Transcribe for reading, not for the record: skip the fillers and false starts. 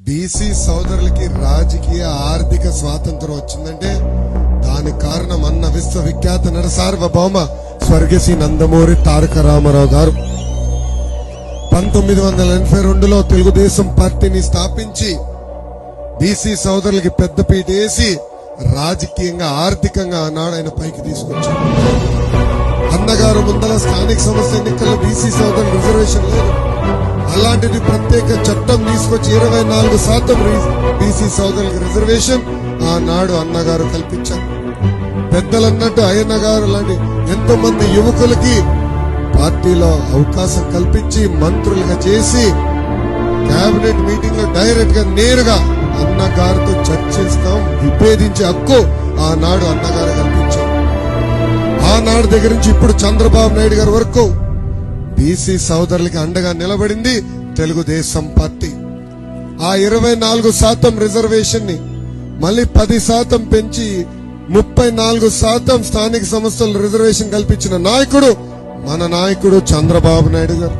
BC సోదరులకి రాజకీయ ఆర్థిక స్వాతంత్రం వచ్చిందంటే దానికి కారణం అన్న విశ్వవిఖ్యాత నట సార్వభౌమ స్వర్గశ్రీ నందమూరి తారక రామారావు గారు 1982లో తెలుగుదేశం పార్టీని స్థాపించి బీసీ సోదరులకి పెద్దపీట వేసి రాజకీయంగా ఆర్థికంగా ఆనాడు ఆయన పైకి తీసుకొచ్చారు. అన్నగారు ముందల స్థానిక సంస్థ ఎన్నికల్లో బీసీ సోదరులు రిజర్వేషన్ లేదు. అలాంటిది ప్రత్యేక చట్టం తీసుకొచ్చి 24% బీసీ సోదరులకు రిజర్వేషన్ ఆనాడు అన్నగారు కల్పించారు. పెద్దలన్నట్టు అయ్యన్న గారు లాంటి ఎంతో మంది యువకులకి పార్టీలో అవకాశం కల్పించి మంత్రులుగా చేసి కేబినెట్ మీటింగ్ లో డైరెక్ట్ గా నేరుగా అన్నగారితో చర్చిస్తాం విభేదించే హక్కు ఆనాడు అన్నగారు కల్పించారు. ఆనాడు దగ్గర నుంచి ఇప్పుడు చంద్రబాబు నాయుడు గారి వరకు బీసీ సోదరులకి అండగా నిలబడింది తెలుగుదేశం పార్టీ. ఆ 24% రిజర్వేషన్ ని మళ్ళీ 10% పెంచి 34% స్థానిక సంస్థల రిజర్వేషన్ కల్పించిన నాయకుడు మన నాయకుడు చంద్రబాబు నాయుడు గారు.